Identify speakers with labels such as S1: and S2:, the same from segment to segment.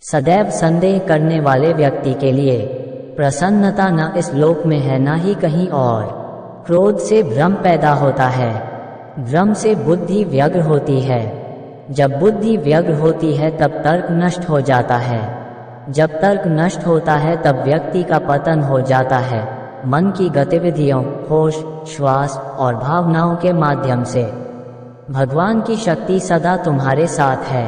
S1: सदैव संदेह करने वाले व्यक्ति के लिए प्रसन्नता न इस लोक में है न ही कहीं और। क्रोध से भ्रम पैदा होता है, भ्रम से बुद्धि व्यग्र होती है। जब बुद्धि व्यग्र होती है तब तर्क नष्ट हो जाता है, जब तर्क नष्ट होता है तब व्यक्ति का पतन हो जाता है। मन की गतिविधियों, होश, श्वास और भावनाओं के माध्यम से भगवान की शक्ति सदा तुम्हारे साथ है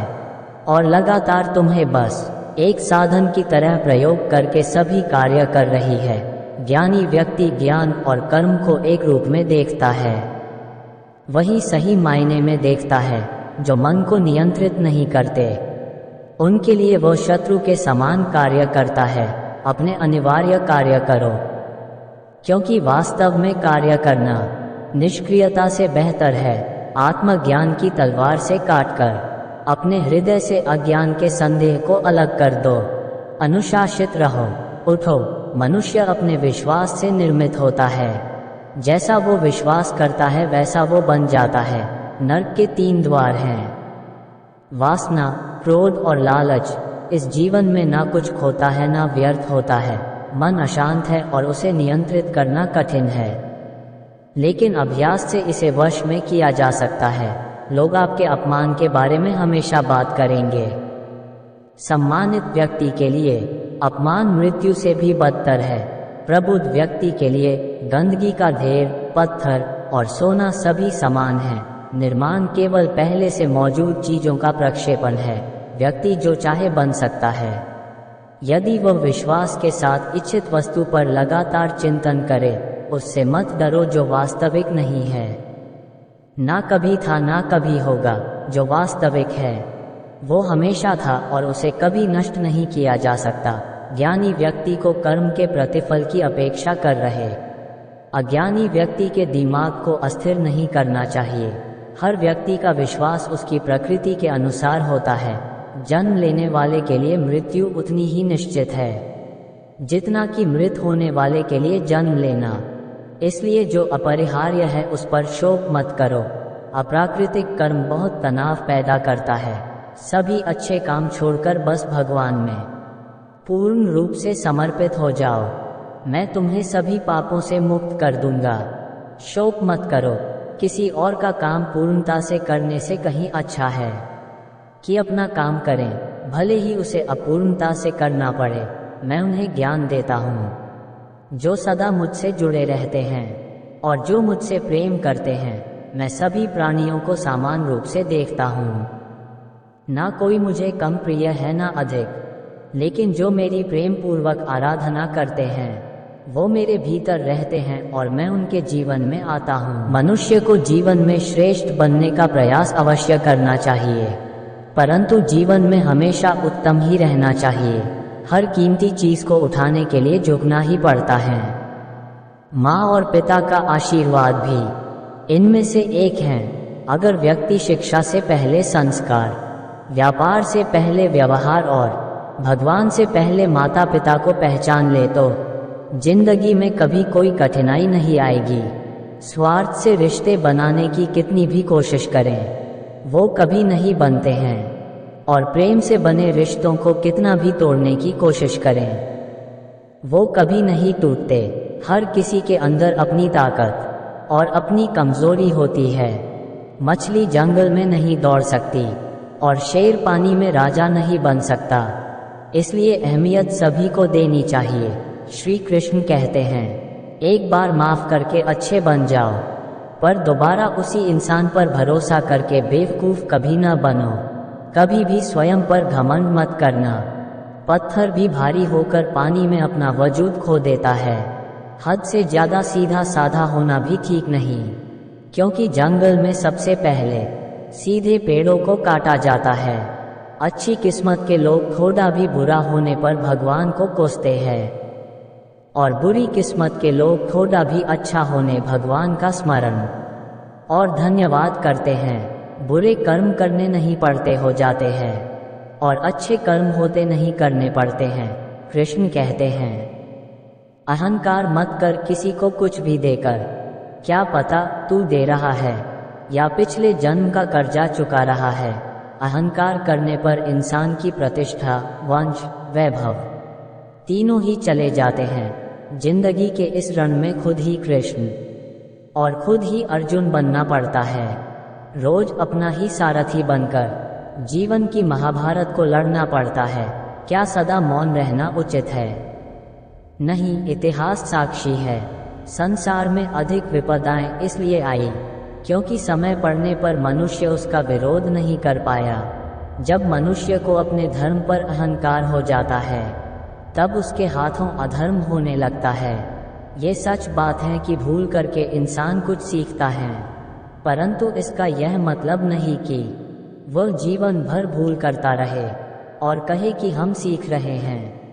S1: और लगातार तुम्हें बस एक साधन की तरह प्रयोग करके सभी कार्य कर रही है। ज्ञानी व्यक्ति ज्ञान और कर्म को एक रूप में देखता है, वही सही मायने में देखता है। जो मन को नियंत्रित नहीं करते उनके लिए वो शत्रु के समान कार्य करता है। अपने अनिवार्य कार्य करो, क्योंकि वास्तव में कार्य करना निष्क्रियता से बेहतर है। आत्मज्ञान की तलवार से काटकर अपने हृदय से अज्ञान के संदेह को अलग कर दो। अनुशासित रहो, उठो। मनुष्य अपने विश्वास से निर्मित होता है। जैसा वो विश्वास करता है वैसा वो बन जाता है। नरक के 3 द्वार हैं, वासना, क्रोध और लालच। इस जीवन में ना कुछ खोता है ना व्यर्थ होता है। मन अशांत है और उसे नियंत्रित करना कठिन है, लेकिन अभ्यास से इसे वश में किया जा सकता है। लोग आपके अपमान के बारे में हमेशा बात करेंगे। सम्मानित व्यक्ति के लिए अपमान मृत्यु से भी बदतर है। प्रबुद्ध व्यक्ति के लिए गंदगी का ढेर, पत्थर और सोना सभी समान हैं। निर्माण केवल पहले से मौजूद चीजों का प्रक्षेपण है। व्यक्ति जो चाहे बन सकता है, यदि वह विश्वास के साथ इच्छित वस्तु पर लगातार चिंतन करे। उससे मत डरो जो वास्तविक नहीं है। ना कभी था ना कभी होगा। जो वास्तविक है वो हमेशा था और उसे कभी नष्ट नहीं किया जा सकता। ज्ञानी व्यक्ति को कर्म के प्रतिफल की अपेक्षा कर रहे। अज्ञानी व्यक्ति के दिमाग को अस्थिर नहीं करना चाहिए। हर व्यक्ति का विश्वास उसकी प्रकृति के अनुसार होता है। जन्म लेने वाले के लिए मृत्यु उतनी ही निश्चित है जितना कि मृत होने वाले के लिए जन्म लेना। इसलिए जो अपरिहार्य है उस पर शोक मत करो। अप्राकृतिक कर्म बहुत तनाव पैदा करता है। सभी अच्छे काम छोड़कर बस भगवान में पूर्ण रूप से समर्पित हो जाओ। मैं तुम्हें सभी पापों से मुक्त कर दूंगा। शोक मत करो। किसी और का काम पूर्णता से करने से कहीं अच्छा है कि अपना काम करें, भले ही उसे अपूर्णता से करना पड़े। मैं उन्हें ज्ञान देता हूँ जो सदा मुझसे जुड़े रहते हैं और जो मुझसे प्रेम करते हैं। मैं सभी प्राणियों को समान रूप से देखता हूँ। ना कोई मुझे कम प्रिय है ना अधिक, लेकिन जो मेरी प्रेम पूर्वक आराधना करते हैं वो मेरे भीतर रहते हैं और मैं उनके जीवन में आता हूँ। मनुष्य को जीवन में श्रेष्ठ बनने का प्रयास अवश्य करना चाहिए, परंतु जीवन में हमेशा उत्तम ही रहना चाहिए। हर कीमती चीज को उठाने के लिए झुकना ही पड़ता है। माँ और पिता का आशीर्वाद भी इनमें से एक है। अगर व्यक्ति शिक्षा से पहले संस्कार, व्यापार से पहले व्यवहार और भगवान से पहले माता पिता को पहचान ले तो जिंदगी में कभी कोई कठिनाई नहीं आएगी। स्वार्थ से रिश्ते बनाने की कितनी भी कोशिश करें वो कभी नहीं बनते हैं, और प्रेम से बने रिश्तों को कितना भी तोड़ने की कोशिश करें वो कभी नहीं टूटते। हर किसी के अंदर अपनी ताकत और अपनी कमजोरी होती है। मछली जंगल में नहीं दौड़ सकती और शेर पानी में राजा नहीं बन सकता। इसलिए अहमियत सभी को देनी चाहिए। श्री कृष्ण कहते हैं, एक बार माफ करके अच्छे बन जाओ, पर दोबारा उसी इंसान पर भरोसा करके बेवकूफ कभी न बनो। कभी भी स्वयं पर घमंड मत करना। पत्थर भी भारी होकर पानी में अपना वजूद खो देता है। हद से ज्यादा सीधा साधा होना भी ठीक नहीं, क्योंकि जंगल में सबसे पहले सीधे पेड़ों को काटा जाता है। अच्छी किस्मत के लोग थोड़ा भी बुरा होने पर भगवान को कोसते हैं, और बुरी किस्मत के लोग थोड़ा भी अच्छा होने भगवान का स्मरण और धन्यवाद करते हैं। बुरे कर्म करने नहीं पड़ते हो जाते हैं और अच्छे कर्म होते नहीं करने पड़ते हैं। कृष्ण कहते हैं, अहंकार मत कर किसी को कुछ भी देकर। क्या पता तू दे रहा है या पिछले जन्म का कर्जा चुका रहा है। अहंकार करने पर इंसान की प्रतिष्ठा, वंश, वैभव तीनों ही चले जाते हैं। जिंदगी के इस रण में खुद ही कृष्ण और खुद ही अर्जुन बनना पड़ता है। रोज अपना ही सारथी बनकर जीवन की महाभारत को लड़ना पड़ता है। क्या सदा मौन रहना उचित है? नहीं, इतिहास साक्षी है। संसार में अधिक विपदाएं इसलिए आई क्योंकि समय पड़ने पर मनुष्य उसका विरोध नहीं कर पाया। जब मनुष्य को अपने धर्म पर अहंकार हो जाता है तब उसके हाथों अधर्म होने लगता है। ये सच बात है कि भूल करके इंसान कुछ सीखता है, परंतु इसका यह मतलब नहीं कि वह जीवन भर भूल करता रहे और कहे कि हम सीख रहे हैं।